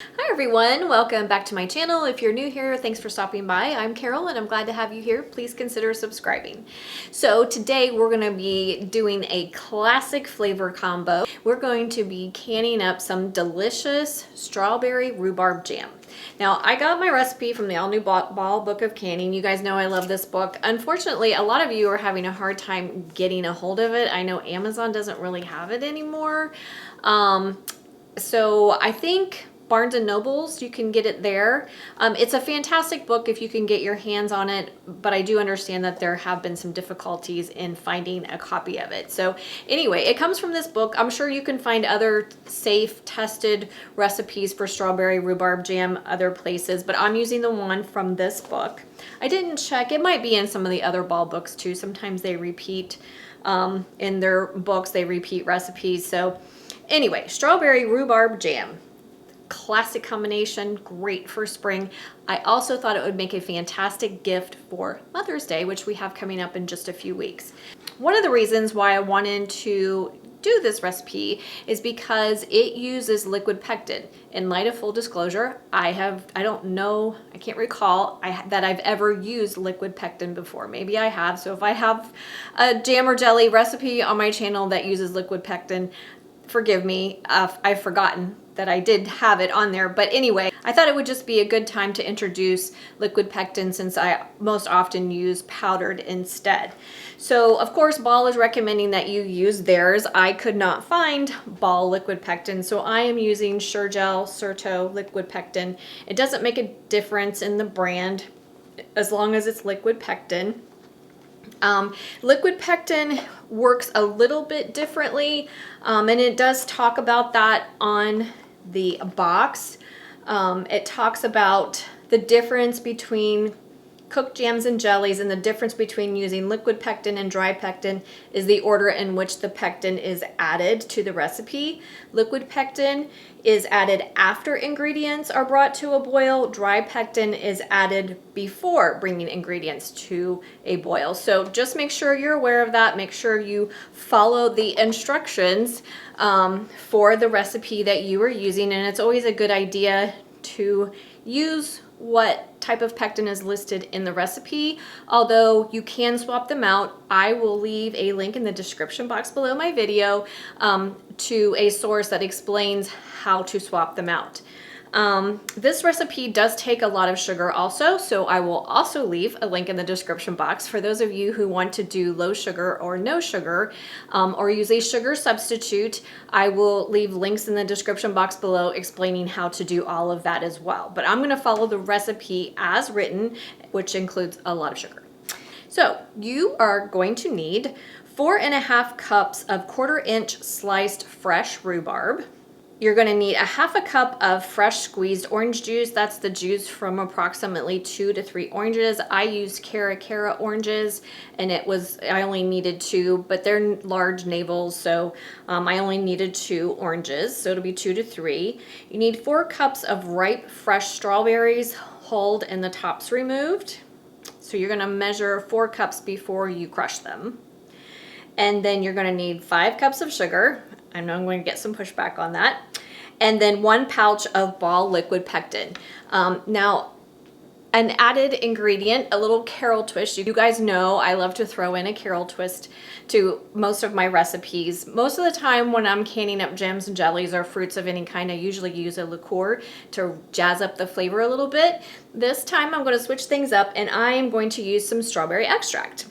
Hi everyone, welcome back to my channel. If you're new here, thanks for stopping by. I'm Carol and I'm glad to have you here. Please consider subscribing. So today we're going to be doing a classic flavor combo. We're going to be canning up some delicious strawberry rhubarb jam. Now, I got my recipe from the All New Ball Book of Canning. You guys know I love this book. Unfortunately, a lot of you are having a hard time getting a hold of it. I know Amazon doesn't really have it anymore. So I think Barnes and Nobles, you can get it there. It's a fantastic book if you can get your hands on it, but I do understand that there have been some difficulties in finding a copy of it. So anyway, it comes from this book. I'm sure you can find other safe, tested recipes for strawberry rhubarb jam other places, but I'm using the one from this book. I didn't check. It might be in some of the other ball books too. Sometimes they repeat in their books, they repeat recipes. So anyway, strawberry rhubarb jam. Classic combination, great for spring. I also thought it would make a fantastic gift for Mother's Day, which we have coming up in just a few weeks. One of the reasons why I wanted to do this recipe is because it uses liquid pectin. In light of full disclosure, I can't recall that I've ever used liquid pectin before. Maybe I have, so if I have a jam or jelly recipe on my channel that uses liquid pectin, forgive me, I've forgotten that I did have it on there. But anyway, I thought it would just be a good time to introduce liquid pectin since I most often use powdered instead. So of course, Ball is recommending that you use theirs. I could not find Ball liquid pectin, so I am using Sure-Gel Certo liquid pectin. It doesn't make a difference in the brand as long as it's liquid pectin. Liquid pectin works a little bit differently, and it does talk about that on the box. It talks about the difference between cooked jams and jellies, and the difference between using liquid pectin and dry pectin is the order in which the pectin is added to the recipe. Liquid pectin is added after ingredients are brought to a boil. Dry pectin is added before bringing ingredients to a boil. So just make sure you're aware of that. Make sure you follow the instructions for the recipe that you are using, and it's always a good idea to use what type of pectin is listed in the recipe. Although you can swap them out, I will leave a link in the description box below my video to a source that explains how to swap them out. This recipe does take a lot of sugar also, so I will also leave a link in the description box for those of you who want to do low sugar or no sugar, or use a sugar substitute. I will leave links in the description box below explaining how to do all of that as well. But I'm going to follow the recipe as written, which includes a lot of sugar. So you are going to need 4.5 cups of 1/4-inch sliced fresh rhubarb. You're going to need a 1/2 cup of fresh squeezed orange juice. That's the juice from approximately 2 to 3 oranges. I used Cara oranges, and I only needed 2, but they're large navels, so I only needed 2 oranges, so it'll be 2 to 3. You need 4 cups of ripe fresh strawberries, hulled and the tops removed. So you're going to measure 4 cups before you crush them. And then you're going to need 5 cups of sugar. I know I'm going to get some pushback on that. And then 1 pouch of Ball liquid pectin. Now, an added ingredient, a little Carol twist. You guys know I love to throw in a Carol twist to most of my recipes. Most of the time when I'm canning up jams and jellies or fruits of any kind, I usually use a liqueur to jazz up the flavor a little bit. This time I'm going to switch things up, and I am going to use some strawberry extract.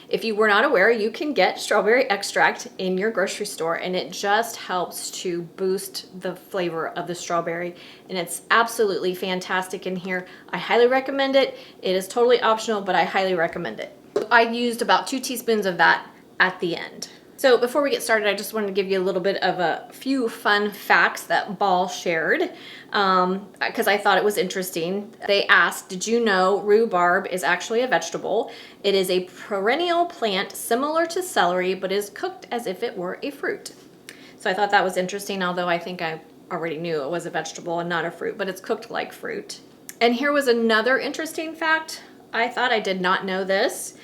If you were not aware, you can get strawberry extract in your grocery store, and it just helps to boost the flavor of the strawberry, and it's absolutely fantastic in here. I highly recommend it. It is totally optional, but I highly recommend it. I used about 2 teaspoons of that at the end. So before we get started, I just wanted to give you a little bit of a few fun facts that Ball shared because I thought it was interesting. They asked, did you know rhubarb is actually a vegetable? It is a perennial plant similar to celery, but is cooked as if it were a fruit. So I thought that was interesting, although I think I already knew it was a vegetable and not a fruit, but it's cooked like fruit. And here was another interesting fact. I thought I did not know this.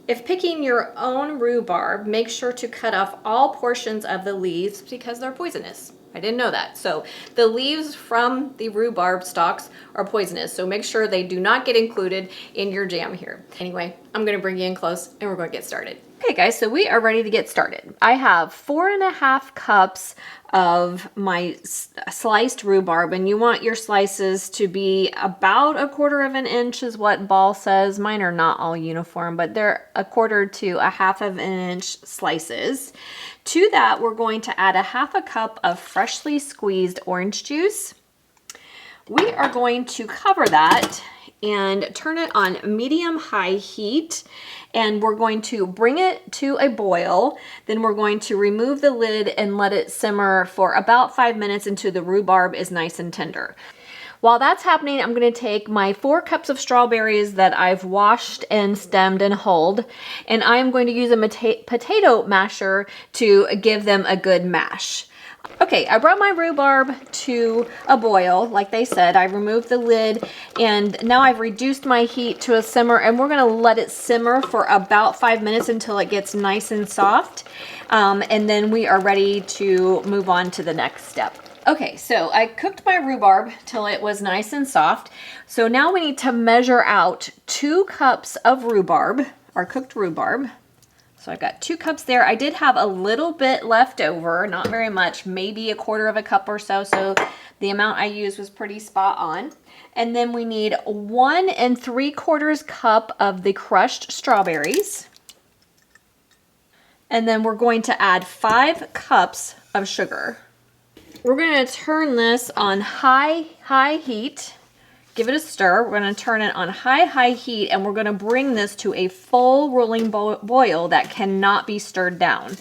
If picking your own rhubarb, make sure to cut off all portions of the leaves because they're poisonous. I didn't know that. So the leaves from the rhubarb stalks are poisonous. So make sure they do not get included in your jam here. Anyway, I'm gonna bring you in close and we're gonna get started. Okay guys, so we are ready to get started. I have 4.5 cups of my sliced rhubarb, and you want your slices to be about 1/4 of an inch is what Ball says. Mine are not all uniform, but they're 1/4 to 1/2 of an inch slices. To that, we're going to add 1/2 cup of freshly squeezed orange juice. We are going to cover that and turn it on medium-high heat, and we're going to bring it to a boil. Then we're going to remove the lid and let it simmer for about 5 minutes until the rhubarb is nice and tender. While that's happening, I'm going to take my 4 cups of strawberries that I've washed and stemmed and hulled, and I'm going to use a potato masher to give them a good mash. Okay, I brought my rhubarb to a boil, like they said. I removed the lid, and now I've reduced my heat to a simmer, and we're gonna let it simmer for about 5 minutes until it gets nice and soft. And then we are ready to move on to the next step. Okay, so I cooked my rhubarb till it was nice and soft. So now we need to measure out 2 cups of rhubarb, our cooked rhubarb. So I got 2 cups there. I did have a little bit left over, not very much, maybe 1/4 cup or so. So the amount I used was pretty spot on. And then we need 1 3/4 cup of the crushed strawberries. And then we're going to add 5 cups of sugar. We're going to turn this on high heat. Give it a stir. We're going to turn it on high heat, and we're going to bring this to a full rolling boil that cannot be stirred down.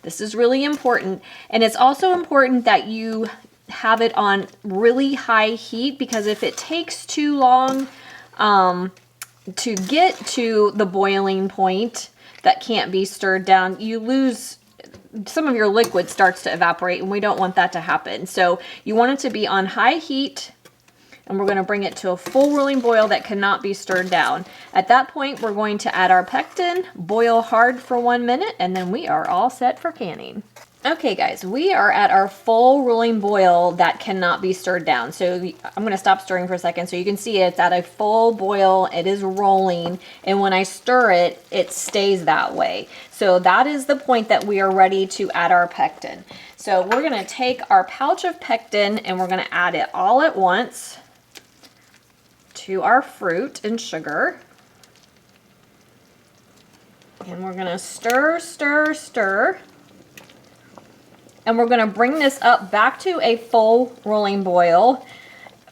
This is really important, and it's also important that you have it on really high heat, because if it takes too long to get to the boiling point that can't be stirred down, you lose some of your liquid, starts to evaporate, and we don't want that to happen. So you want it to be on high heat, and we're going to bring it to a full rolling boil that cannot be stirred down. At that point, we're going to add our pectin, boil hard for 1 minute, and then we are all set for canning. Okay guys, we are at our full rolling boil that cannot be stirred down. So I'm going to stop stirring for a second so you can see it's at a full boil. It is rolling, and when I stir it, it stays that way. So that is the point that we are ready to add our pectin. So we're going to take our pouch of pectin and we're going to add it all at once to our fruit and sugar. And we're going to stir, stir, stir. And we're going to bring this up back to a full rolling boil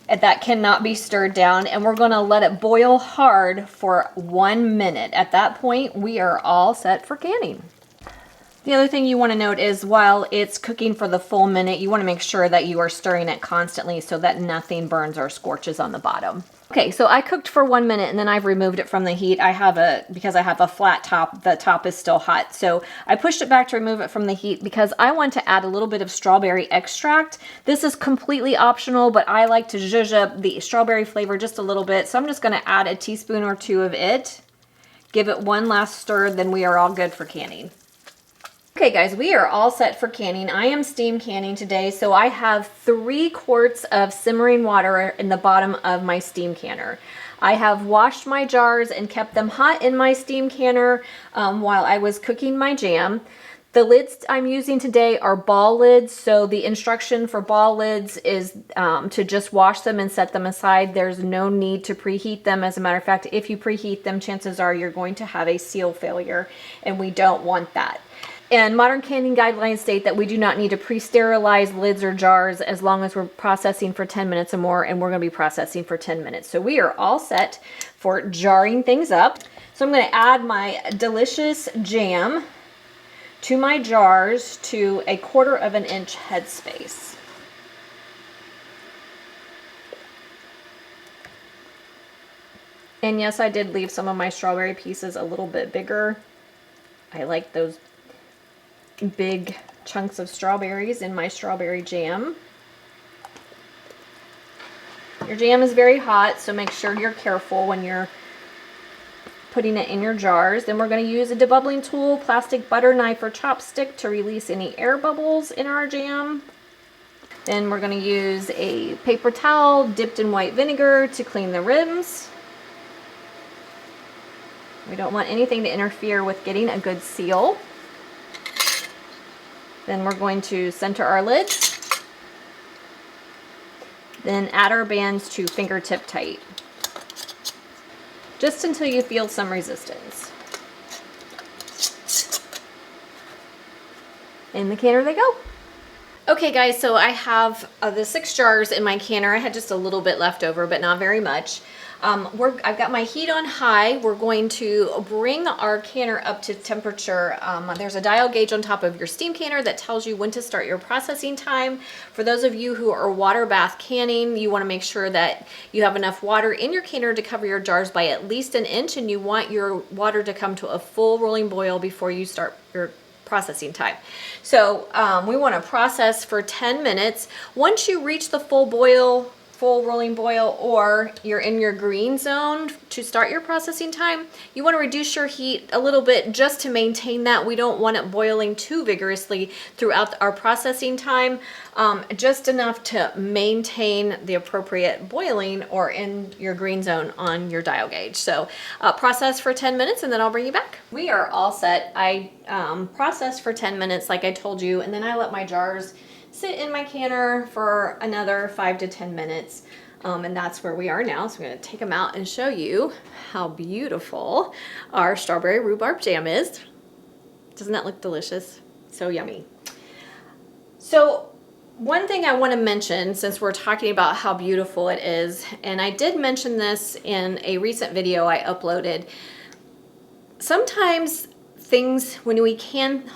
that cannot be stirred down. And we're going to let it boil hard for 1 minute. At that point, we are all set for canning. The other thing you want to note is while it's cooking for the full minute, you want to make sure that you are stirring it constantly so that nothing burns or scorches on the bottom. Okay, so I cooked for 1 minute and then I've removed it from the heat. Because I have a flat top, the top is still hot. So I pushed it back to remove it from the heat because I want to add a little bit of strawberry extract. This is completely optional, but I like to zhuzh up the strawberry flavor just a little bit. So I'm just going to add a teaspoon or 2 of it. Give it one last stir, then we are all good for canning. Okay guys, we are all set for canning. I am steam canning today, so I have 3 quarts of simmering water in the bottom of my steam canner. I have washed my jars and kept them hot in my steam canner while I was cooking my jam. The lids I'm using today are ball lids, so the instruction for ball lids is to just wash them and set them aside. There's no need to preheat them. As a matter of fact, if you preheat them, chances are you're going to have a seal failure, and we don't want that. And modern canning guidelines state that we do not need to pre-sterilize lids or jars as long as we're processing for 10 minutes or more, and we're going to be processing for 10 minutes. So we are all set for jarring things up. So I'm going to add my delicious jam to my jars to 1/4 of an inch headspace. And yes, I did leave some of my strawberry pieces a little bit bigger. I like those big chunks of strawberries in my strawberry jam. Your jam is very hot, so make sure you're careful when you're putting it in your jars. Then we're going to use a debubbling tool, plastic butter knife, or chopstick to release any air bubbles in our jam. Then we're going to use a paper towel dipped in white vinegar to clean the rims. We don't want anything to interfere with getting a good seal. Then we're going to center our lids. Then add our bands to fingertip tight, just until you feel some resistance. In the canner they go. Okay guys, so I have the 6 jars in my canner. I had just a little bit left over, but not very much. I've got my heat on high. We're going to bring our canner up to temperature. There's a dial gauge on top of your steam canner that tells you when to start your processing time. For those of you who are water bath canning, you want to make sure that you have enough water in your canner to cover your jars by at least an inch, and you want your water to come to a full rolling boil before you start your processing time. So we want to process for 10 minutes. Once you reach the full rolling boil, or you're in your green zone to start your processing time, you want to reduce your heat a little bit just to maintain that. We don't want it boiling too vigorously throughout our processing time, just enough to maintain the appropriate boiling or in your green zone on your dial gauge. So process for 10 minutes and then I'll bring you back. We are all set. I processed for 10 minutes like I told you, and then I let my jars sit in my canner for another 5 to 10 minutes. And that's where we are now. So I'm going to take them out and show you how beautiful our strawberry rhubarb jam is. Doesn't that look delicious? So yummy. So one thing I want to mention, since we're talking about how beautiful it is, and I did mention this in a recent video I uploaded, sometimes things, when we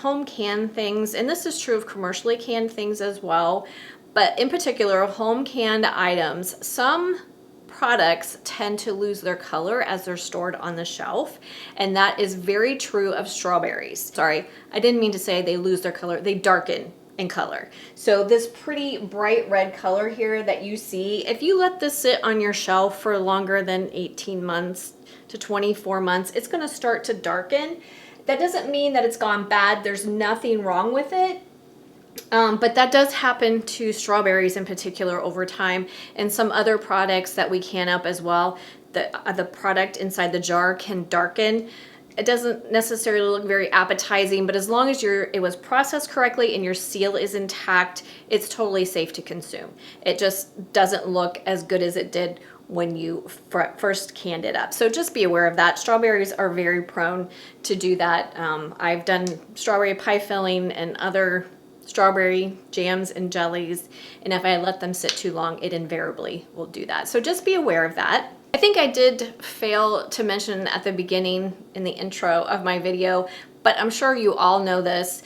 home can things, and this is true of commercially canned things as well, but in particular home canned items, some products tend to lose their color as they're stored on the shelf, and that is very true of strawberries. Sorry, I didn't mean to say they lose their color, they darken in color. So this pretty bright red color here that you see, if you let this sit on your shelf for longer than 18 months to 24 months, it's going to start to darken. That doesn't mean that it's gone bad. There's nothing wrong with it. But that does happen to strawberries in particular over time, and some other products that we can up as well. The product inside the jar can darken. It doesn't necessarily look very appetizing, but as long as it was processed correctly and your seal is intact, it's totally safe to consume. It just doesn't look as good as it did when you first canned it up. So just be aware of that. Strawberries are very prone to do that. I've done strawberry pie filling and other strawberry jams and jellies, and if I let them sit too long, it invariably will do that. So just be aware of that. I think I did fail to mention at the beginning in the intro of my video, but I'm sure you all know this.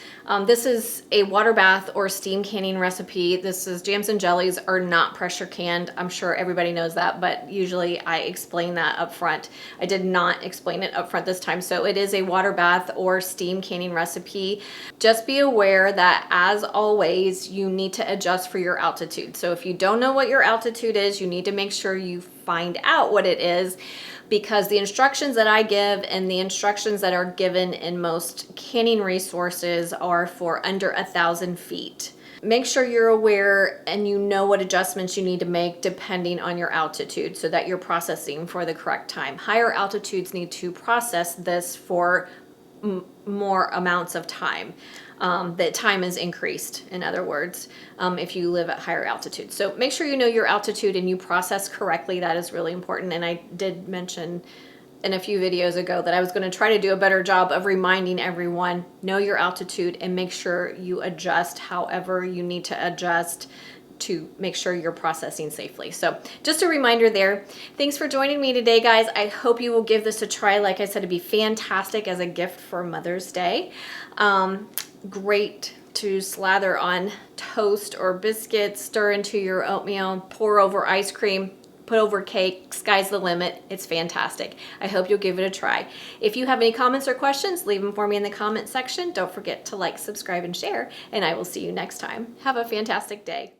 This is a water bath or steam canning recipe. Jams and jellies are not pressure canned. I'm sure everybody knows that, but usually I explain that up front. I did not explain it up front this time. So it is a water bath or steam canning recipe. Just be aware that, as always, you need to adjust for your altitude. So if you don't know what your altitude is, you need to make sure you find out what it is, because the instructions that I give and the instructions that are given in most canning resources are for under 1,000 feet. Make sure you're aware and you know what adjustments you need to make depending on your altitude so that you're processing for the correct time. Higher altitudes need to process this for more amounts of time. The time is increased, in other words, if you live at higher altitude. So make sure you know your altitude and you process correctly. That is really important. And I did mention in a few videos ago that I was going to try to do a better job of reminding everyone, know your altitude and make sure you adjust however you need to adjust to make sure you're processing safely. So just a reminder there. Thanks for joining me today, guys. I hope you will give this a try. Like I said, it'd be fantastic as a gift for Mother's Day. Great to slather on toast or biscuits, stir into your oatmeal, pour over ice cream, put over cake, sky's the limit. It's fantastic. I hope you'll give it a try. If you have any comments or questions, leave them for me in the comment section. Don't forget to like, subscribe, and share, and I will see you next time. Have a fantastic day.